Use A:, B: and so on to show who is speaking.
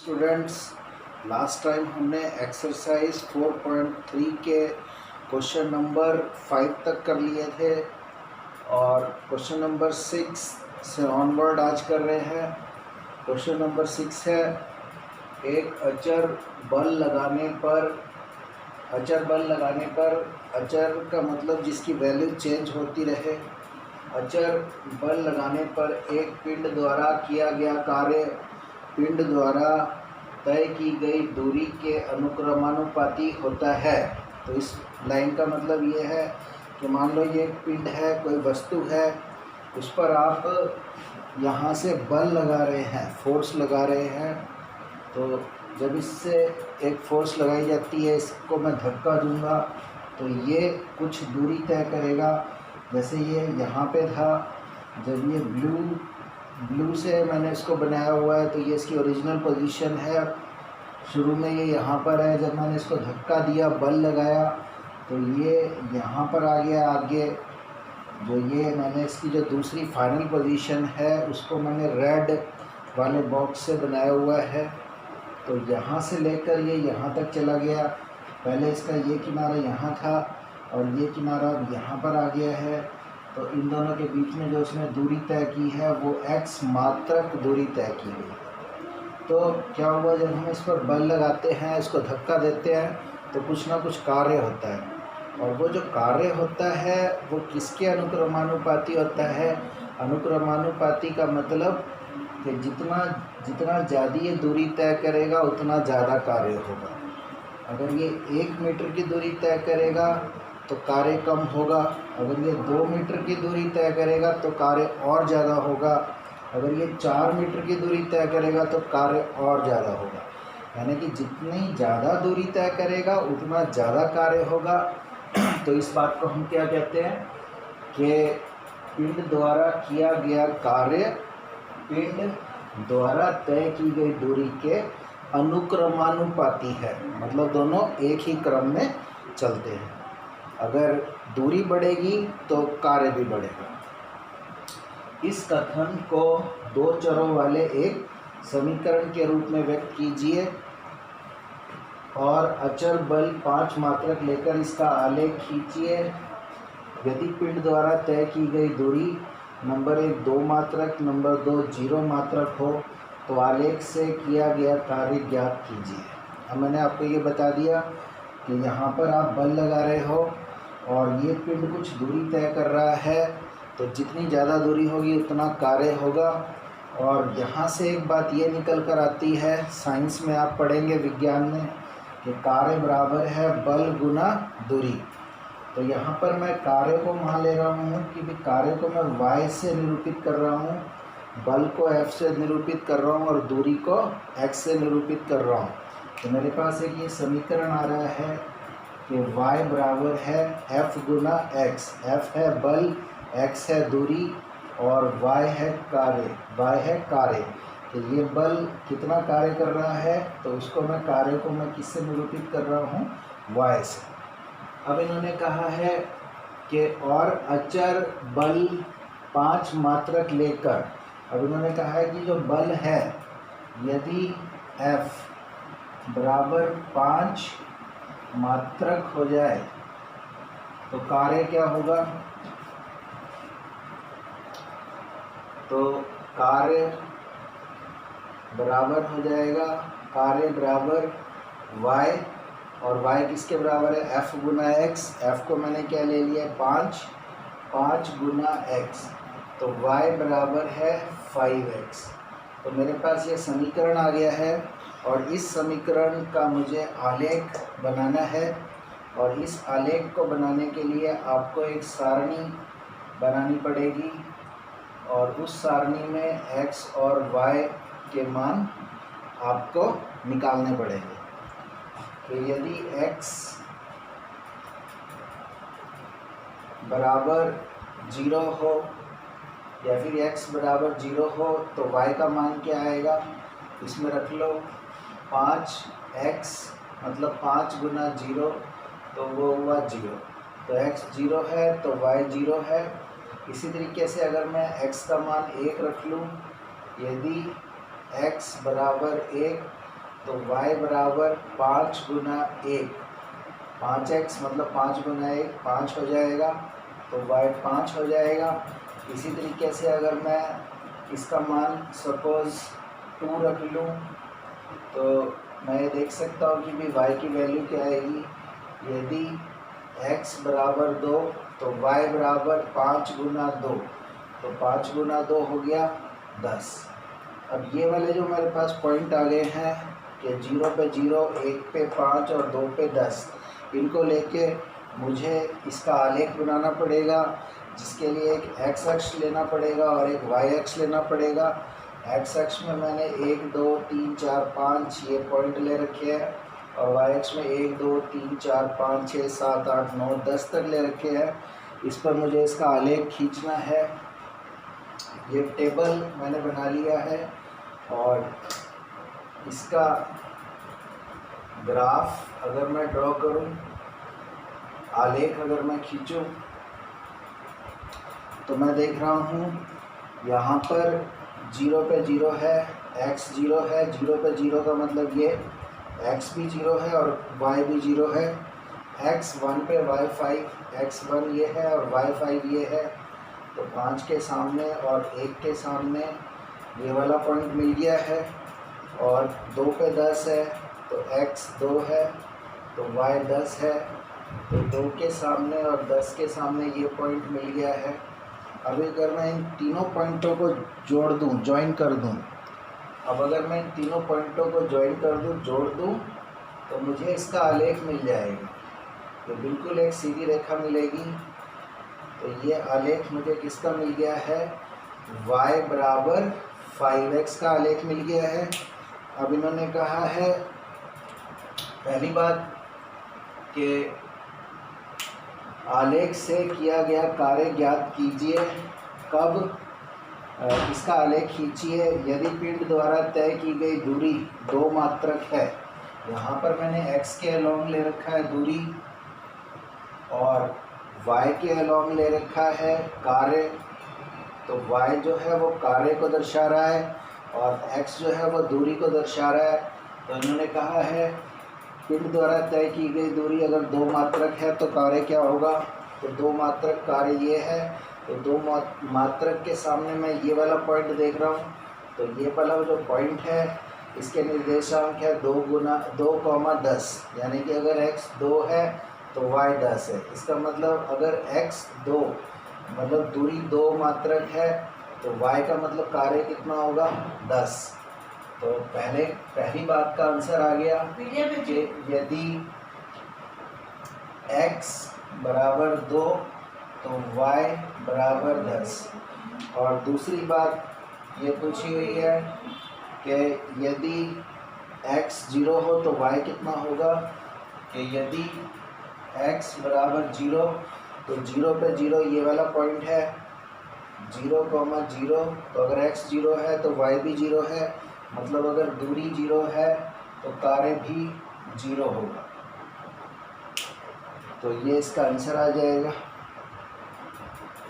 A: Students, last time हमने exercise 4.3 के question number 5 तक कर लिए थे और क्वेश्चन नंबर 6 से ऑनवर्ड आज कर रहे हैं। क्वेश्चन नंबर 6 है, एक अचर बल लगाने पर अचर का मतलब जिसकी वैल्यू चेंज होती रहे। अचर बल लगाने पर एक पिंड द्वारा किया गया कार्य पिंड द्वारा तय की गई दूरी के अनुक्रमानुपाती होता है। तो इस लाइन का मतलब ये है कि मान लो ये एक पिंड है, कोई वस्तु है, उस पर आप यहाँ से बल लगा रहे हैं, फोर्स लगा रहे हैं। तो जब इससे एक फोर्स लगाई जाती है, इसको मैं धक्का दूंगा तो ये कुछ दूरी तय करेगा। जैसे ये यहाँ पे था, जब ये ब्लू से मैंने इसको बनाया हुआ है तो ये इसकी ओरिजिनल पोजीशन है। शुरू में ये यहाँ पर है, जब मैंने इसको धक्का दिया, बल लगाया तो ये यहाँ पर आ गया। आगे जो ये मैंने इसकी जो दूसरी फाइनल पोजीशन है उसको मैंने रेड वाले बॉक्स से बनाया हुआ है। तो यहाँ से लेकर ये यहाँ तक चला गया। पहले इसका ये किनारा यहाँ था और ये किनारा यहाँ पर आ गया है। तो इन दोनों के बीच में जो उसने दूरी तय की है वो x मात्रक दूरी तय की गई। तो क्या हुआ, जब हम इस पर बल लगाते हैं, इसको धक्का देते हैं तो कुछ ना कुछ कार्य होता है, और वो जो कार्य होता है वो किसके अनुक्रमानुपाती होता है। अनुक्रमानुपाती का मतलब कि जितना ज़्यादा ये दूरी तय करेगा उतना ज़्यादा कार्य होगा। अगर ये 1 मीटर की दूरी तय करेगा तो कार्य कम होगा। अगर ये 2 मीटर की दूरी तय करेगा तो कार्य और ज़्यादा होगा। अगर ये 4 मीटर की दूरी तय करेगा तो कार्य और ज़्यादा होगा। यानी कि जितनी ज़्यादा दूरी तय करेगा उतना ज़्यादा कार्य होगा। तो इस बात को हम क्या कहते हैं कि पिंड द्वारा किया गया कार्य पिंड द्वारा तय की गई दूरी के अनुक्रमानुपाती है। मतलब दोनों एक ही क्रम में चलते हैं। अगर दूरी बढ़ेगी तो कार्य भी बढ़ेगा। इस कथन को 2 चरों वाले एक समीकरण के रूप में व्यक्त कीजिए और अचर बल 5 मात्रक लेकर इसका आलेख खींचिए। यदि पिंड द्वारा तय की गई दूरी नंबर 1 2 मात्रक, नंबर 2 0 मात्रक हो तो आलेख से किया गया कार्य ज्ञात कीजिए। अब मैंने आपको ये बता दिया कि यहाँ पर आप बल लगा रहे हो और ये पिंड कुछ दूरी तय कर रहा है, तो जितनी ज़्यादा दूरी होगी उतना कार्य होगा। और यहाँ से एक बात ये निकल कर आती है, साइंस में आप पढ़ेंगे, विज्ञान में, कि कार्य बराबर है बल गुना दूरी। तो यहाँ पर मैं कार्य को मान ले रहा हूँ कि कार्य को मैं y से निरूपित कर रहा हूँ, बल को f से निरूपित कर रहा हूँ और दूरी को x से निरूपित कर रहा हूँ। तो मेरे पास एक ये समीकरण आ रहा है कि y बराबर है f गुना x। f है बल, x है दूरी और y है कार्य। तो ये बल कितना कार्य कर रहा है, तो उसको मैं कार्य को मैं किससे निरूपित कर रहा हूँ, y से। अब इन्होंने कहा है कि और अचर बल 5 मात्रक लेकर, अब इन्होंने कहा है कि जो बल है यदि F बराबर 5 मात्रक हो जाए तो कार्य क्या होगा। तो कार्य बराबर हो जाएगा, कार्य बराबर y, और y किसके बराबर है, f गुना x। f को मैंने क्या ले लिया, 5 गुना x, तो y बराबर है 5x। तो मेरे पास ये समीकरण आ गया है और इस समीकरण का मुझे आलेख बनाना है। और इस आलेख को बनाने के लिए आपको एक सारणी बनानी पड़ेगी और उस सारणी में x और y के मान आपको निकालने पड़ेंगे। तो यदि x बराबर 0 हो या फिर x बराबर 0 हो तो y का मान क्या आएगा, इसमें रख लो 5x, मतलब 5 गुना 0 तो वो हुआ 0। तो x 0 है तो y 0 है। इसी तरीके से अगर मैं x का मान 1 रख लूँ, यदि x बराबर 1 तो y बराबर 5 गुना 1, 5x मतलब 5 गुना 1 5 हो जाएगा, तो y 5 हो जाएगा। इसी तरीके से अगर मैं इसका मान सपोज़ 2 रख लूँ तो मैं ये देख सकता हूँ कि भी y की वैल्यू क्या आएगी। यदि x बराबर 2 तो y बराबर 5 गुना 2, तो 5 गुना 2 हो गया 10। अब ये वाले जो मेरे पास पॉइंट आ गए हैं कि 0 पे 0, 1 पे 5 और 2 पे 10, इनको लेके मुझे इसका आलेख बनाना पड़ेगा, जिसके लिए एक x अक्ष लेना पड़ेगा और एक y अक्ष लेना पड़ेगा। x अक्ष में मैंने 1 2 3 4 5 ये पॉइंट ले रखे हैं और y अक्ष में 1 2 3 4 5 6 7 8 9 10 तक ले रखे हैं। इस पर मुझे इसका आलेख खींचना है। ये टेबल मैंने बना लिया है और इसका ग्राफ अगर मैं ड्रॉ करूं, आलेख अगर मैं खींचूं, तो मैं देख रहा हूं यहाँ पर 0 पे 0 है, x 0 है। 0 पे 0 का मतलब ये x भी 0 है और y भी 0 है। x 1 पे y 5, x 1 ये है और y 5 ये है। तो 5 के सामने और 1 के सामने ये वाला पॉइंट मिल गया है। और 2 पे 10 है तो x 2 है तो y 10 है। तो 2 के सामने और 10 के सामने ये पॉइंट मिल गया है। अभी अगर मैं इन तीनों पॉइंटों को जोड़ दूं, ज्वाइन कर दूं, अब अगर मैं इन तीनों पॉइंटों को ज्वाइन कर दूं, जोड़ दूं, तो मुझे इसका आलेख मिल जाएगा। तो बिल्कुल एक सीधी रेखा मिलेगी। तो ये आलेख मुझे किसका मिल गया है, y बराबर 5x का आलेख मिल गया है। अब इन्होंने कहा है पहली बात कि आलेख से किया गया कार्य ज्ञात कीजिए। कब? इसका आलेख खींचिए यदि पिंड द्वारा तय की गई दूरी 2 मात्रक है। यहाँ पर मैंने x के अलोंग ले रखा है दूरी और y के अलोंग ले रखा है कार्य। तो y जो है वो कार्य को दर्शा रहा है और x जो है वो दूरी को दर्शा रहा है। तो इन्होंने कहा है पिंड द्वारा तय की गई दूरी अगर 2 मात्रक है तो कार्य क्या होगा। तो 2 मात्रक कार्य ये है। तो 2 मात्रक के सामने मैं ये वाला पॉइंट देख रहा हूँ। तो ये वाला जो पॉइंट है इसके निर्देशांक है 2 गुना 2,10, यानी कि अगर x 2 है तो y 10 है। इसका मतलब अगर x 2 मतलब दूरी 2 मात्रक है तो y का मतलब कार्य कितना होगा, 10। तो पहली बात का आंसर आ गया कि यदि x बराबर 2 तो y बराबर 10। और दूसरी बात ये पूछी हुई है कि यदि x 0 हो तो y कितना होगा। कि यदि x बराबर 0 तो 0 पे 0 ये वाला पॉइंट है, 0,0। तो अगर x 0 है तो y भी 0 है, मतलब अगर दूरी 0 है तो कार्य भी 0 होगा। तो ये इसका आंसर आ जाएगा।